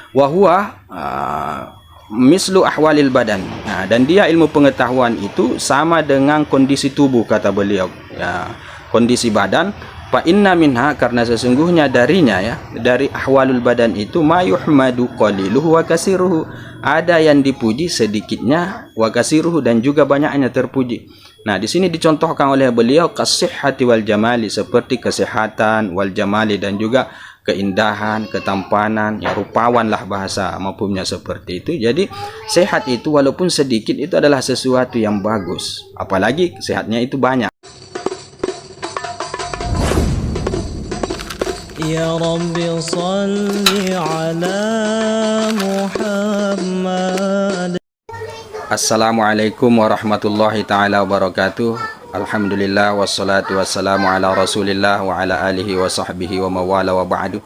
wa huwa mislu ahwalil badan. Dan dia ilmu pengetahuan itu sama dengan kondisi tubuh, kata beliau, ya, kondisi badan. Fa inna minha, karena sesungguhnya darinya, ya, dari ahwalul badan itu, ma yuhmadu qaliluhu wa kasiruhu, ada yang dipuji sedikitnya, wa kasiruhu, dan juga banyaknya terpuji. Nah, di sini dicontohkan oleh beliau kasihhati wal jamali, seperti kesehatan, wal jamali, dan juga keindahan, ketampanan, ya, rupawan lah bahasa mafhumnya seperti itu. Jadi sehat itu walaupun sedikit itu adalah sesuatu yang bagus, apalagi sehatnya itu banyak. Ya Rabbi salli ala Muhammad. Assalamualaikum warahmatullahi ta'ala wabarakatuh. Alhamdulillah wassalatu wassalamu ala rasulillah wa ala alihi wa sahbihi wa mawala wa ba'du.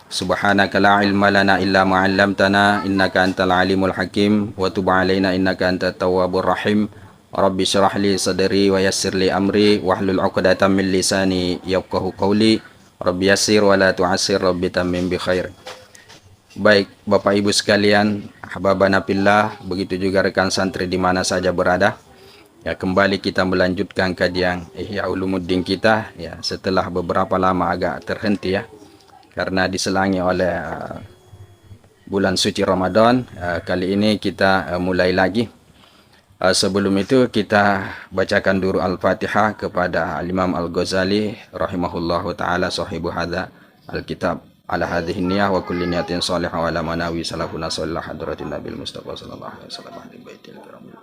Subhanaka la ilma lana illa ma'allamtana innaka antal alimul hakim wa tub alaina innaka antat tawwabur rahim. Rabbi syrah li sadri wa yassir li amri wahlul 'uqdatam min lisani yafqahu qawli. Rabbi yassir wa la tu'assir, Rabbi tammim bi khair. Baik Bapak Ibu sekalian, ahbabana fillah, begitu juga rekan santri di mana saja berada. Ya, kembali kita melanjutkan kajian Ihya Ulumuddin kita, ya, setelah beberapa lama agak terhenti, ya, karena diselangi oleh bulan suci Ramadan. Kali ini kita mulai lagi. Sebelum itu kita bacakan dulu Al-Fatihah kepada Al-Imam Al-Ghazali rahimahullahu ta'ala, sahibu hadha al-kitab, ala hadhihi niyah wa kulli niyatin salihah wa ala manawi salafuna sallallahu hadratin nabil mustafa sallallahu alaihi wasallam ahli baitil kiramil.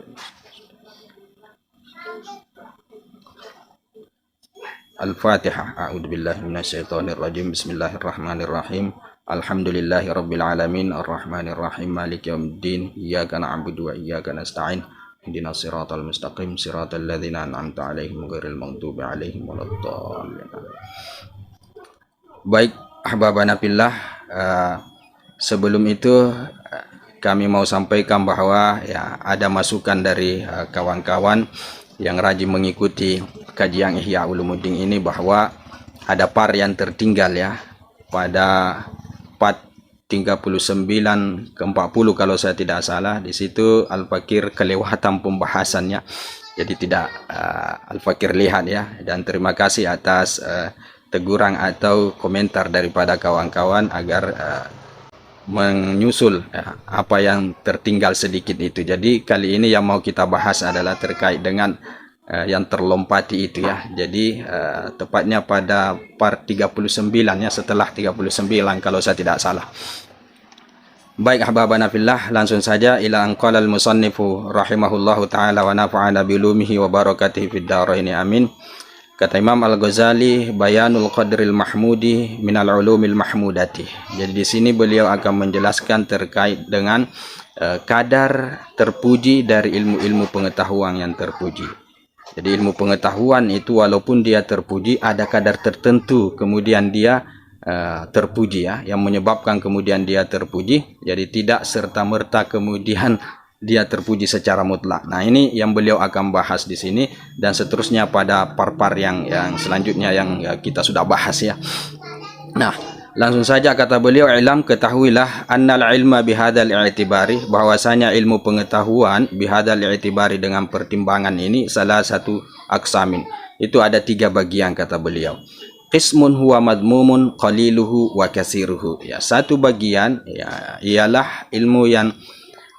Al-Fatihah. A'udzubillahi minasyaitonir rajim. Bismillahirrahmanirrahim. Alhamdulillahi rabbil alamin arrahmanir rahim maliki yaumiddin iyyaka na'budu wa iyyaka nasta'in ihdinas siratal mustaqim siratal ladzina an'amta 'alaihim ghairil maghdubi 'alaihim waladdallin. Baik ahbabana fillah, sebelum itu kami mau sampaikan bahwa, ya, ada masukan dari kawan-kawan yang rajin mengikuti kajian Ihya Ulumuddin ini bahwa ada part yang tertinggal, ya, pada part 39 ke 40 kalau saya tidak salah. Di situ Al-Fakir kelewatan pembahasannya, jadi tidak Al-Fakir lihat, ya. Dan terima kasih atas teguran atau komentar daripada kawan-kawan agar menyusul apa yang tertinggal sedikit itu. Jadi kali ini yang mau kita bahas adalah terkait dengan yang terlompati itu, ya. Jadi tepatnya pada part 39, ya, setelah 39 kalau saya tidak salah. Baik ahbabana fillah, langsung saja ila anqala al-musannifu rahimahullahu ta'ala wa nafa'ana bilumihi wa barakatihi fid dharain amin. Kata Imam Al-Ghazali, bayanul qadril mahmudi minal ulumil mahmudati. Jadi di sini beliau akan menjelaskan terkait dengan kadar terpuji dari ilmu-ilmu pengetahuan yang terpuji. Jadi ilmu pengetahuan itu walaupun dia terpuji, ada kadar tertentu kemudian dia terpuji, ya, yang menyebabkan kemudian dia terpuji. Jadi tidak serta-merta kemudian dia terpuji secara mutlak. Nah, ini yang beliau akan bahas di sini dan seterusnya pada par-par yang selanjutnya yang kita sudah bahas, ya. Nah, langsung saja kata beliau, ilam, ketahuilah, annal ilma bihadzal i'tibari, bahwasanya ilmu pengetahuan bihadzal i'tibari, dengan pertimbangan ini, salah satu aksamin, itu ada 3 bagian kata beliau. Qismun huwa madmumun qaliluhu wa kasiruhu, ya, satu bagian, ya, ialah ilmu yang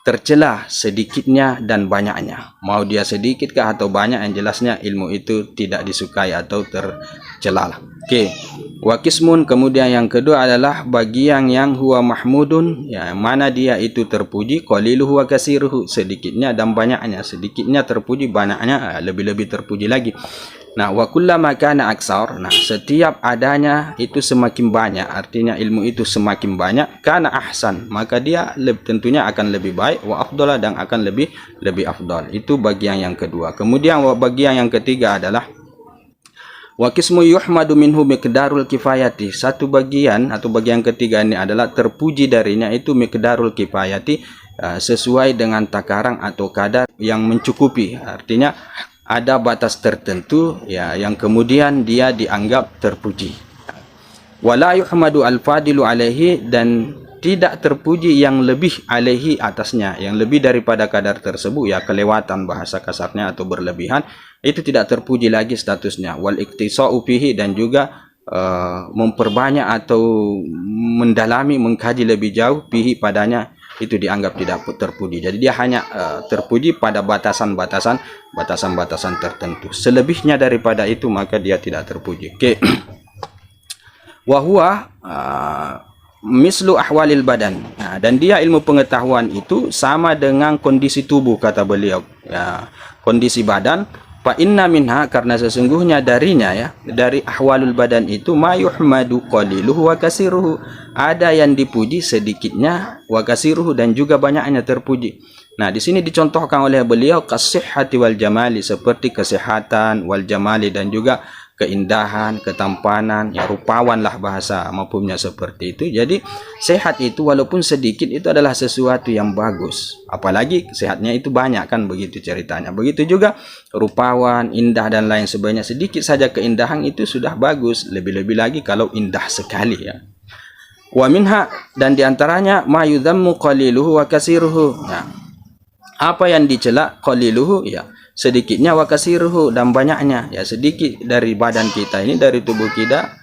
tercela sedikitnya dan banyaknya. Mau dia sedikit atau banyak, yang jelasnya ilmu itu tidak disukai atau tercela. Oke. Wa qismun, kemudian yang kedua adalah bagian yang huwa mahmudun, ya, mana dia itu terpuji, qaliluhu wa kasiruhu, sedikitnya dan banyaknya. Sedikitnya terpuji, banyaknya lebih-lebih terpuji lagi. Nah, wa kullama kana aksar, nah, setiap adanya itu semakin banyak, artinya ilmu itu semakin banyak, kana ahsan, maka dia tentunya akan lebih baik, wa afdala, dan akan lebih afdal. Itu bagian yang kedua. Kemudian bagian yang ketiga adalah wa qismu yuhmadu minhu miqdarul kifayati, satu bagian atau bagian ketiga ini adalah terpuji darinya itu miqdarul kifayati, sesuai dengan takaran atau kadar yang mencukupi, artinya ada batas tertentu, ya, yang kemudian dia dianggap terpuji. Wala yuhmadu al-fadilu alaihi, dan tidak terpuji yang lebih alaihi atasnya, yang lebih daripada kadar tersebut, ya kelewatan bahasa kasarnya atau berlebihan, itu tidak terpuji lagi statusnya. Wal iktisa'u fihi, dan juga memperbanyak atau mendalami, mengkaji lebih jauh fihi padanya, itu dianggap tidak terpuji. Jadi dia hanya terpuji pada batasan-batasan tertentu. Selebihnya daripada itu maka dia tidak terpuji. Oke. Wa huwa mislu ahwalil badan. Nah, dan dia ilmu pengetahuan itu sama dengan kondisi tubuh, kata beliau. Ya, kondisi badan. Fa inna minha, karena sesungguhnya darinya, ya, dari ahwalul badan itu, ma yuhmadu qaliluhu wa kasiruhu, ada yang dipuji sedikitnya, wa kasiruhu, dan juga banyaknya terpuji. Nah, di sini dicontohkan oleh beliau kasihhati wal jamali, seperti kesehatan, wal jamali, dan juga keindahan, ketampanan, ya rupawan lah bahasa maupunnya seperti itu. Jadi sehat itu walaupun sedikit itu adalah sesuatu yang bagus, apalagi sehatnya itu banyak, kan begitu ceritanya. Begitu juga rupawan, indah, dan lain sebagainya. Sedikit saja keindahan itu sudah bagus, lebih-lebih lagi kalau indah sekali, ya. Wa minha, dan diantaranya ma yudhammu qaliluhu wa kasiruhu. Nah, apa yang dicela qaliluhu, ya sedikitnya, wa kasiruhu, dan banyaknya, ya sedikit dari badan kita ini, dari tubuh kita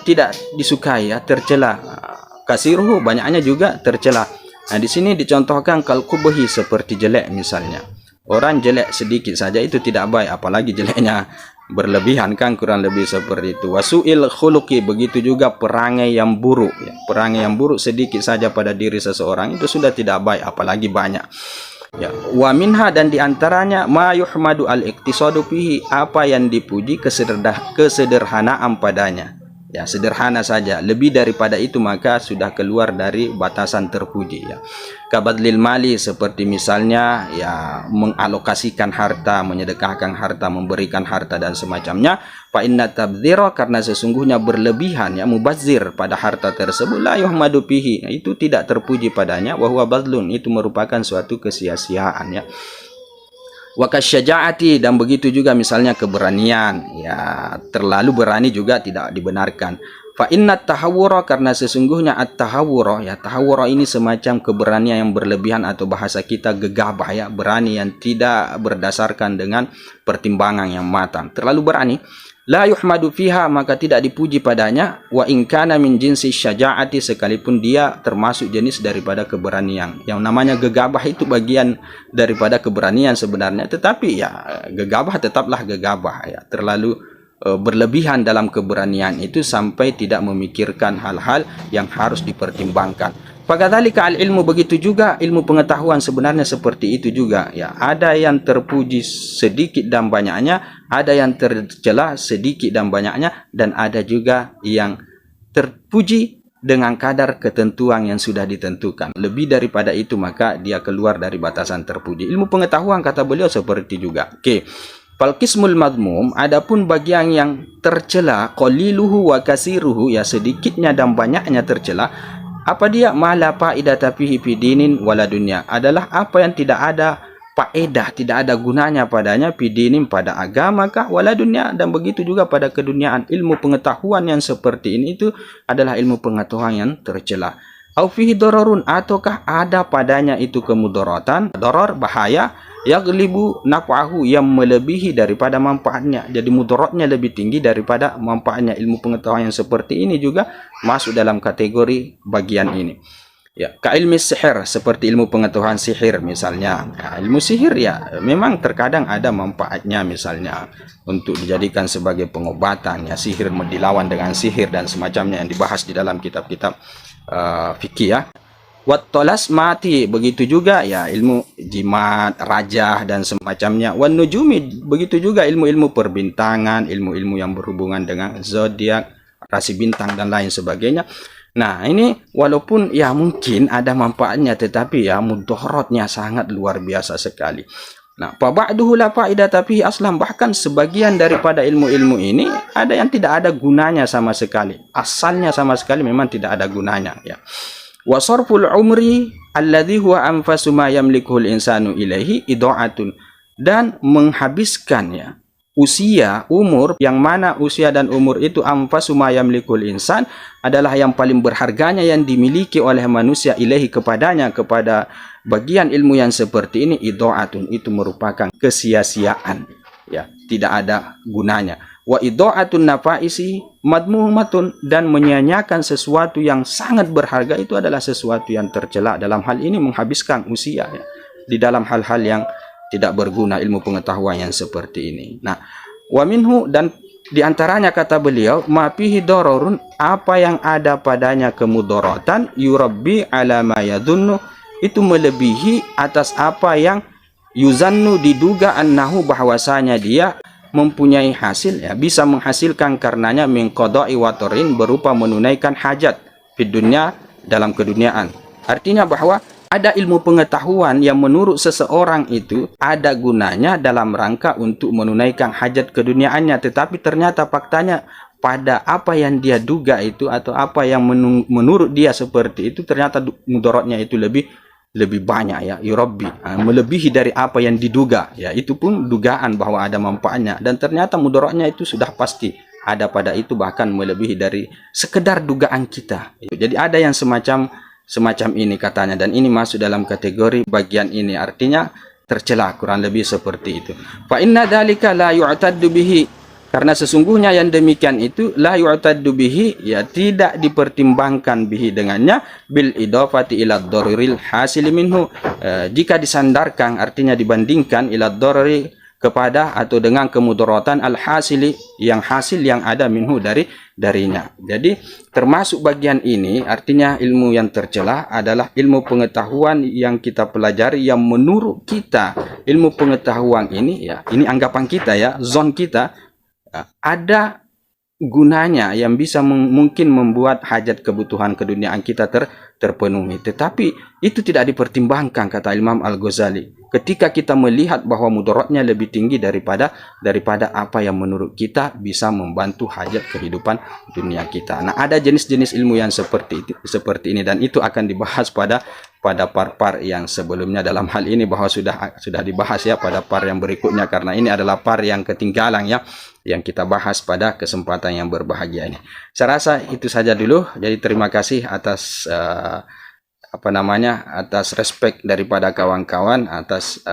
tidak disukai, ya tercela. Kasiruhu, banyaknya juga tercela. Nah, di sini dicontohkan kal qubhi, seperti jelek misalnya. Orang jelek sedikit saja itu tidak baik, apalagi jeleknya berlebihan, kan kurang lebih seperti itu. Wasu'il khuluqi, begitu juga perangai yang buruk, ya. Perangai yang buruk sedikit saja pada diri seseorang itu sudah tidak baik, apalagi banyak. Ya, wa minha, dan diantaranya ma yuhmadu al-iktisadu fihi, apa yang dipuji kesederhanaan padanya. Ya, sederhana saja. Lebih daripada itu maka sudah keluar dari batasan terpuji, ya. Kabadlil mali, seperti misalnya, ya mengalokasikan harta, menyedekahkan harta, memberikan harta, dan semacamnya. Fa inna tabdzira, karena sesungguhnya berlebihan, ya mubazir pada harta tersebut, la yuhmadu fihi, itu tidak terpuji padanya. Wa huwa badlun, itu merupakan suatu kesia-siaan, ya. Wa kasyajaati, dan begitu juga misalnya keberanian, ya terlalu berani juga tidak dibenarkan. Fa inna tahawwura, karena sesungguhnya at-tahawwura, ya tahawwura ini semacam keberanian yang berlebihan, atau bahasa kita gegabah, ya berani yang tidak berdasarkan dengan pertimbangan yang matang, terlalu berani. La yuhmadu fiha, maka tidak dipuji padanya. Wa in kana min jinsi syaja'ati, sekalipun dia termasuk jenis daripada keberanian. Yang namanya gegabah itu bagian daripada keberanian sebenarnya, tetapi ya gegabah tetaplah gegabah, ya terlalu berlebihan dalam keberanian itu sampai tidak memikirkan hal-hal yang harus dipertimbangkan. Fakadzalika al-ilmu, begitu juga ilmu pengetahuan sebenarnya seperti itu juga, ya ada yang terpuji sedikit dan banyaknya, ada yang tercela sedikit dan banyaknya, dan ada juga yang terpuji dengan kadar ketentuan yang sudah ditentukan. Lebih daripada itu maka dia keluar dari batasan terpuji. Ilmu pengetahuan, kata beliau, seperti juga. Oke. Fal qismul madmum, adapun bagian yang tercela, qaliluhu wa kasiruhu, ya sedikitnya dan banyaknya tercela. Apa dia? Ma la faidata fihi fi dinin wala dunya, adalah apa yang tidak ada faedah, tidak ada gunanya padanya, fi dinin, pada agama kah, wala dunya, dan begitu juga pada keduniaan. Ilmu pengetahuan yang seperti ini itu adalah ilmu pengetahuan yang tercela. Au fihi dararun, ataukah ada padanya itu kemudaratan, darar, bahaya, yaglibu naf'ahu, yang melebihi daripada manfaatnya. Jadi mudaratnya lebih tinggi daripada manfaatnya. Ilmu pengetahuan yang seperti ini juga masuk dalam kategori bagian ini. Ya, ka ilmu sihir, seperti ilmu pengetahuan sihir misalnya. Ya, ilmu sihir ya memang terkadang ada manfaatnya, misalnya untuk dijadikan sebagai pengobatan, ya sihir dilawan dengan sihir dan semacamnya yang dibahas di dalam kitab-kitab fikih, ya. Wat tolas mati, begitu juga ya ilmu jimat, rajah, dan semacamnya. Wan nujumi, begitu juga ilmu-ilmu perbintangan, ilmu-ilmu yang berhubungan dengan zodiak, rasi bintang, dan lain sebagainya. Nah, ini walaupun ya mungkin ada manfaatnya, tetapi ya mudaratnya sangat luar biasa sekali. Nah, fa ba'duhu la faidata fihi aslan, bahkan sebagian daripada ilmu-ilmu ini ada yang tidak ada gunanya sama sekali. Asalnya sama sekali memang tidak ada gunanya, ya. Wa sarful umri alladhi huwa anfasu ma yamlikuhu al-insanu ilaihi ida'atun, dan menghabiskan, ya usia, umur, yang mana usia dan umur itu anfasu ma yamlikul insan, adalah yang paling berharganya yang dimiliki oleh manusia ilahi kepadanya, kepada bagian ilmu yang seperti ini, idha'atun, itu merupakan kesia-siaan, ya, tidak ada gunanya. Wa idha'atun nafaisi madmumatun, dan menyia-nyiakan sesuatu yang sangat berharga itu adalah sesuatu yang tercela. Dalam hal ini menghabiskan usia, ya, di dalam hal-hal yang tidak berguna, ilmu pengetahuan yang seperti ini. Nah, wa minhu, dan diantaranya kata beliau, ma fihi dararun, apa yang ada padanya kemudaratan, yurabbi ala ma yadhunnu, itu melebihi atas apa yang yuzannu, diduga, annahu, bahwasanya dia mempunyai hasil, ya, bisa menghasilkan karenanya, min qada'i watarin, berupa menunaikan hajat di dunia, dalam keduniaan. Artinya bahwa ada ilmu pengetahuan yang menurut seseorang itu ada gunanya dalam rangka untuk menunaikan hajat keduniaannya, tetapi ternyata faktanya pada apa yang dia duga itu, atau apa yang menurut dia seperti itu, ternyata mudaratnya itu lebih banyak, ya, yurabbi, melebihi dari apa yang diduga, ya, itu pun dugaan bahwa ada manfaatnya, dan ternyata mudaratnya itu sudah pasti ada pada itu, bahkan melebihi dari sekedar dugaan kita. Jadi ada yang semacam ini katanya, dan ini masuk dalam kategori bagian ini, artinya tercela, kurang lebih seperti itu. Fa inna dzalika la yu'taddu bihi, karena sesungguhnya yang demikian itu la yu'taddu bihi, ya, tidak dipertimbangkan bihi dengannya, bil idafati ila daruril hasil minhu, jika disandarkan, artinya dibandingkan, ila daruri, kepada atau dengan kemudaratan al hasili, yang hasil yang ada minhu, darinya. Jadi termasuk bagian ini, artinya ilmu yang tercela adalah ilmu pengetahuan yang kita pelajari, yang menurut kita ilmu pengetahuan ini, ya, ini anggapan kita, ya, zon kita, ada gunanya yang bisa mungkin membuat hajat kebutuhan keduniaan kita terpenuhi, tetapi itu tidak dipertimbangkan, kata Imam Al-Ghazali, ketika kita melihat bahwa mudaratnya lebih tinggi daripada apa yang menurut kita bisa membantu hajat kehidupan dunia kita. Nah, ada jenis-jenis ilmu yang seperti ini, dan itu akan dibahas pada par-par yang sebelumnya. Dalam hal ini bahwa sudah dibahas, ya, pada par yang berikutnya, karena ini adalah par yang ketinggalan, ya, yang kita bahas pada kesempatan yang berbahagia ini. Saya rasa itu saja dulu. Jadi terima kasih atas atas respek daripada kawan-kawan, atas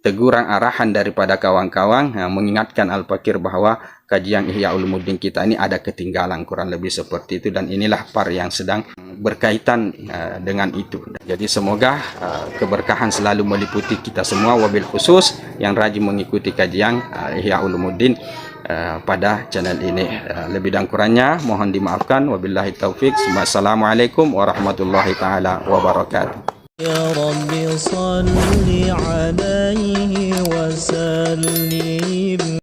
teguran arahan daripada kawan-kawan yang mengingatkan Al-Fakir bahwa kajian Ihya Ulumuddin kita ini ada ketinggalan, kurang lebih seperti itu, dan inilah par yang sedang berkaitan dengan itu. Jadi semoga keberkahan selalu meliputi kita semua, wabil khusus yang rajin mengikuti kajian Ihya Ulumuddin pada channel ini. Lebih dan kurangnya mohon dimaafkan, wabillahi taufik. Wassalamualaikum warahmatullahi taala wabarakatuh. يا رب صل عليه وسلم